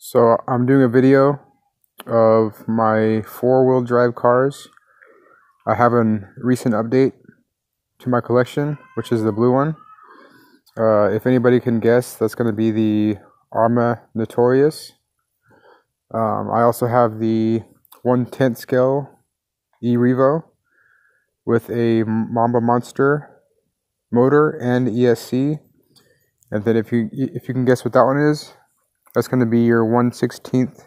So I'm doing a video of my four-wheel drive cars. I have a recent update to my collection, which is the blue one. If anybody can guess, that's going to be the Aarma Notorious. I also have the 1/10 scale Revo with a Mamba Monster motor and ESC. And then if you can guess what that one is, that's going to be your 1/16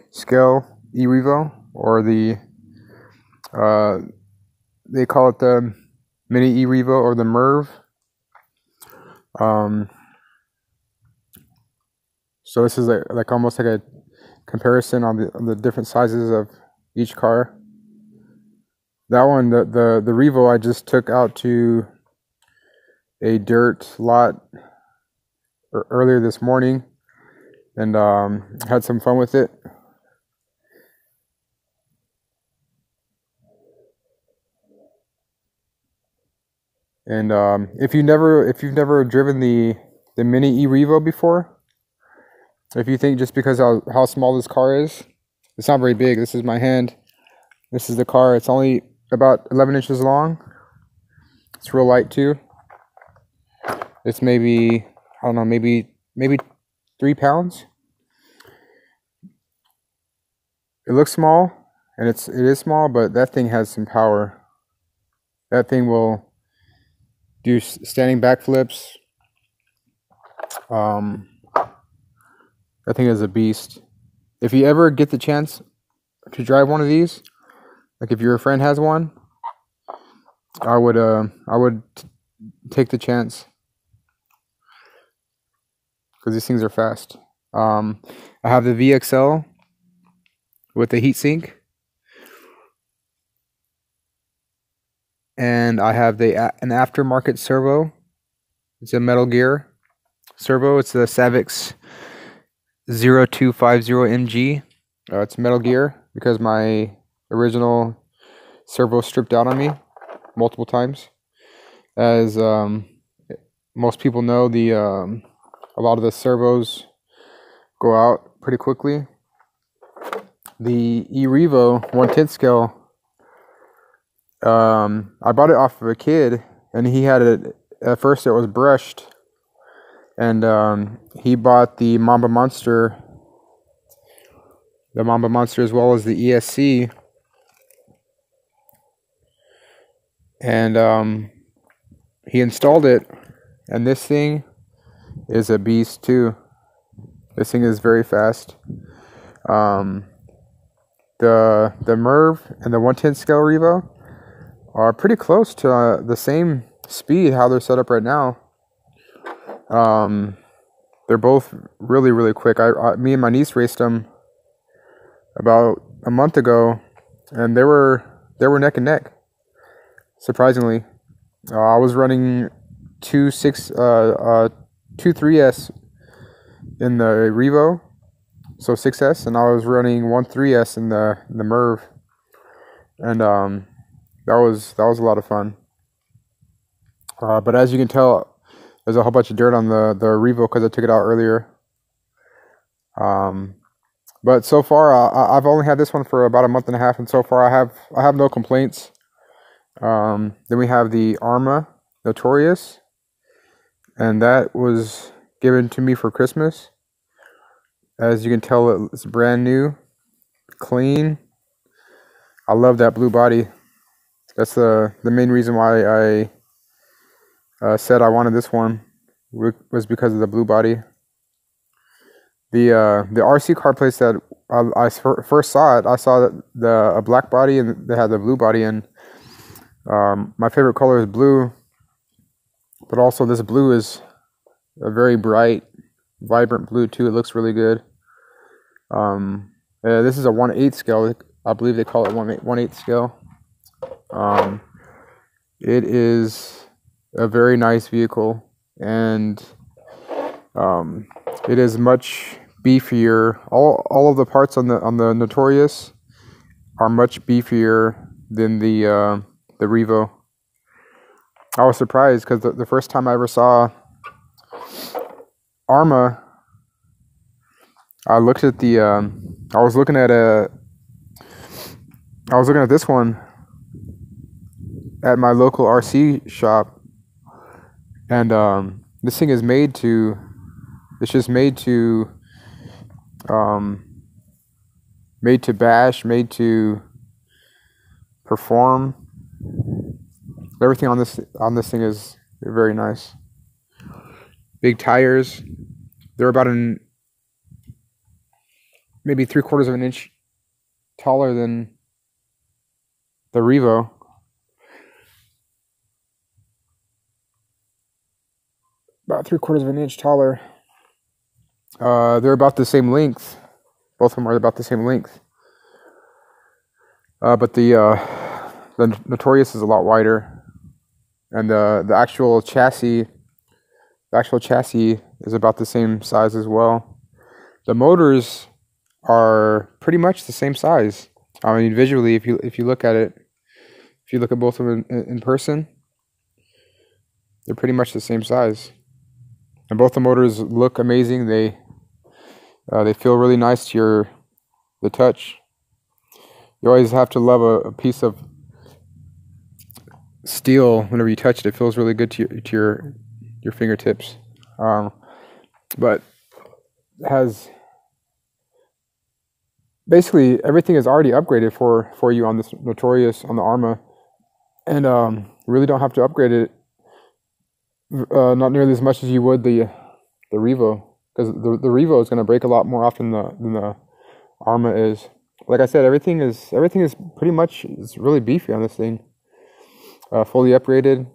scale Revo, or the they call it the mini Revo or the Merv. So this is like almost like a comparison on the different sizes of each car. That one, the Revo, I just took out to a dirt lot earlier this morning and had some fun with it. And if you've never driven the mini Revo before, if you think just because how small this car is, it's not very big. This is my hand. This is the car. It's only about 11 inches long. It's real light too. It's maybe, I don't know, maybe 3 pounds. It looks small, and it is small, but that thing has some power. That thing will do standing backflips. That thing is a beast. If you ever get the chance to drive one of these, like if your friend has one, I would take the chance, because these things are fast. I have the VXL with the heatsink, and I have an aftermarket servo. It's a Metal Gear servo. It's the Savix 0250MG. It's Metal Gear because my original servo stripped out on me multiple times. As most people know, a lot of the servos go out pretty quickly. The Revo 1/10 scale, I bought it off of a kid, and he had it. At first it was brushed, and he bought the Mamba Monster as well as the ESC, and he installed it, and this thing is a beast too. This thing is very fast. The Merv and the 1/10 scale Revo are pretty close to the same speed how they're set up right now. They're both really quick. Me and my niece raced them about a month ago, and they were neck and neck. Surprisingly, I was running 2.3S in the Revo, so 6S, and I was running 1.3S in the Merv, and that was a lot of fun. But as you can tell, there's a whole bunch of dirt on the Revo because I took it out earlier. But so far, I've only had this one for about a month and a half, and so far I have no complaints. Then we have the Aarma Notorious, and that was given to me for Christmas. As you can tell, it's brand new, clean. I love that blue body. That's the main reason why I said I wanted this one, was because of the blue body. The RC car place that I first saw it, I saw a black body, and they had the blue body, and my favorite color is blue, but also this blue is a very bright, vibrant blue too. It looks really good. This is a 1/8 scale. I believe they call it 1/8 scale. It is a very nice vehicle, and it is much beefier. All of the parts on the Notorious are much beefier than the Revo. I was surprised because the first time I ever saw Aarma, I looked at the. I was looking at this one at my local RC shop, and this thing is made to. It's just made to. Made to bash, made to perform. Everything on this thing is very nice. Big tires. They're about maybe 3/4 of an inch taller than the Revo. About 3/4 of an inch taller. They're about the same length. Both of them are about the same length. But the Notorious is a lot wider, and the actual chassis is about the same size as well. The motors are pretty much the same size. I mean, visually, if you look at it, if you look at both of them in person, they're pretty much the same size. And both the motors look amazing. They feel really nice to the touch. You always have to love a piece of steel whenever you touch it. It feels really good to your fingertips. But it has basically everything is already upgraded for you on this Notorious, on the Aarma, and you really don't have to upgrade it. Not nearly as much as you would the Revo, because the Revo is going to break a lot more often than the Aarma is. Like I said, everything is pretty much, it's really beefy on this thing. Fully upgraded.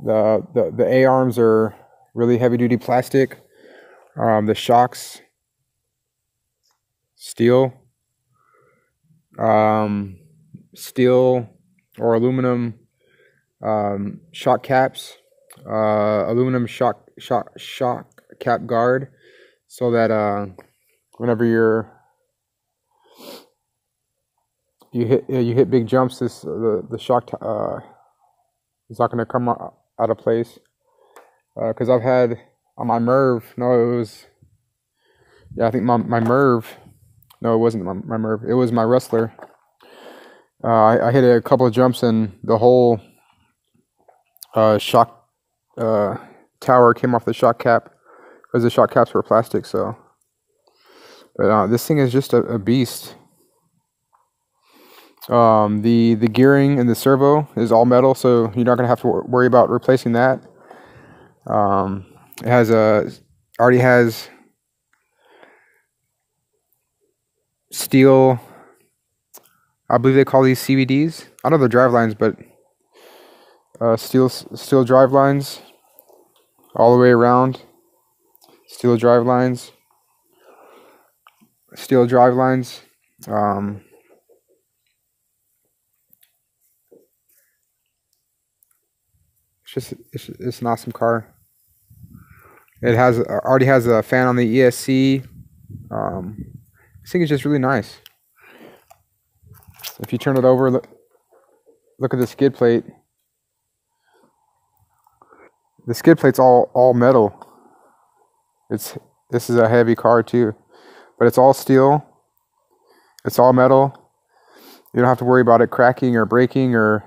The A arms are really heavy duty plastic. The shocks, steel. Steel or aluminum shock caps. Aluminum shock cap guard, so that whenever you hit big jumps, the shock is not going to come out of place. Because I've had on my Merv, I think my Merv, no, it wasn't my Merv, it was my Wrestler. I hit a couple of jumps and the whole shock tower came off the shock cap, because the shock caps were plastic. So, but this thing is just a beast. The gearing and the servo is all metal, so you're not gonna have to worry about replacing that. It already has steel. I believe they call these CVDs. I don't know the drive lines, but steel drive lines all the way around. Steel drive lines. It's an awesome car. It already has a fan on the ESC. This thing is just really nice. If you turn it over, look at the skid plate. The skid plate's all metal. This is a heavy car too, but it's all steel. It's all metal. You don't have to worry about it cracking or breaking or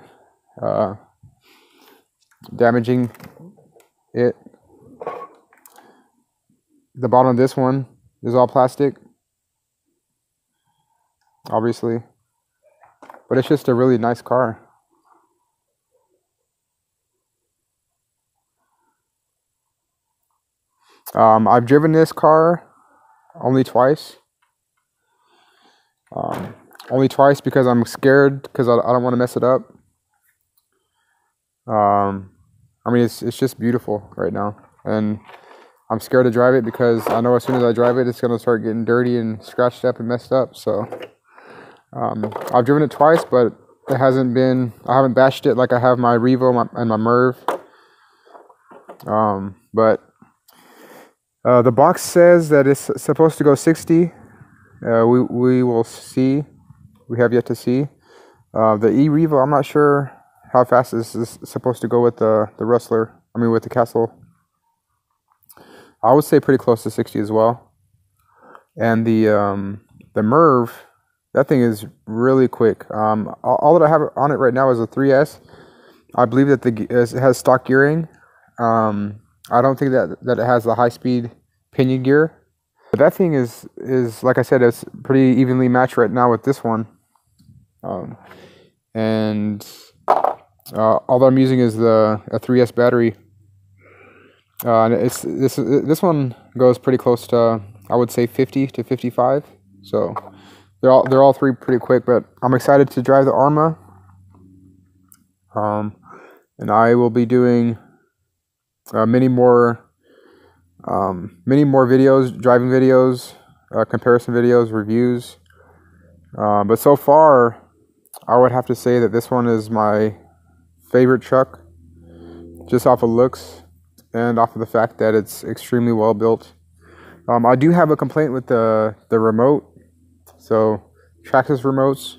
damaging it. The bottom of this one is all plastic, obviously, but it's just a really nice car. I've driven this car only twice. Only twice because I'm scared, because I don't want to mess it up. I mean, it's just beautiful right now, and I'm scared to drive it because I know as soon as I drive it, it's gonna start getting dirty and scratched up and messed up. So I've driven it twice, but I haven't bashed it like I have my Revo and my Merv. But the box says that it's supposed to go 60. We will see. We have yet to see. The E-Revo, I'm not sure how fast this is supposed to go with the Wrestler. I mean, with the Castle. I would say pretty close to 60 as well. And the Merv, that thing is really quick. All that I have on it right now is a 3S. I believe that it has stock gearing. I don't think that it has the high speed pinion gear. But that thing is like I said, it's pretty evenly matched right now with this one. And all that I'm using is a 3S battery. And this one goes pretty close to, I would say, 50 to 55. So they're all three pretty quick. But I'm excited to drive the Aarma. And I will be doing many more videos, driving videos, comparison videos, reviews. But so far, I would have to say that this one is my favorite truck, just off of looks and off of the fact that it's extremely well built. I do have a complaint with the remote. So Traxxas remotes.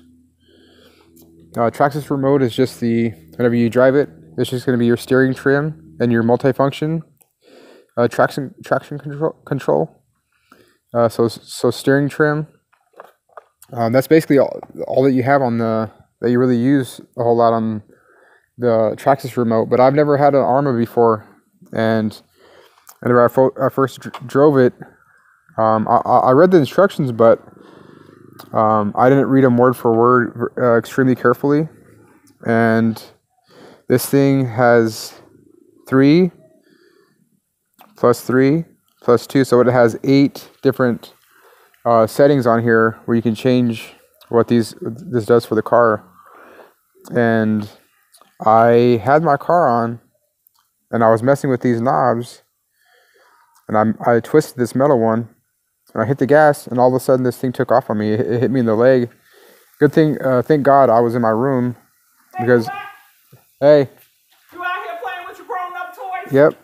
Traxxas remote is just whenever you drive it, it's just going to be your steering trim and your multifunction traction control. So steering trim. That's basically all that you have on that you really use a whole lot on the Traxxas remote. But I've never had an Aarma before, and whenever I first drove it, I read the instructions, but I didn't read them word for word extremely carefully. And this thing has 3 plus 3 plus 2, so it has 8 different settings on here where you can change what this does for the car. And I had my car on, and I was messing with these knobs, and I twisted this metal one, and I hit the gas, and all of a sudden this thing took off on me. It hit me in the leg. Good thing, thank God I was in my room, because, hey. You out here playing with your grown-up toys? Yep.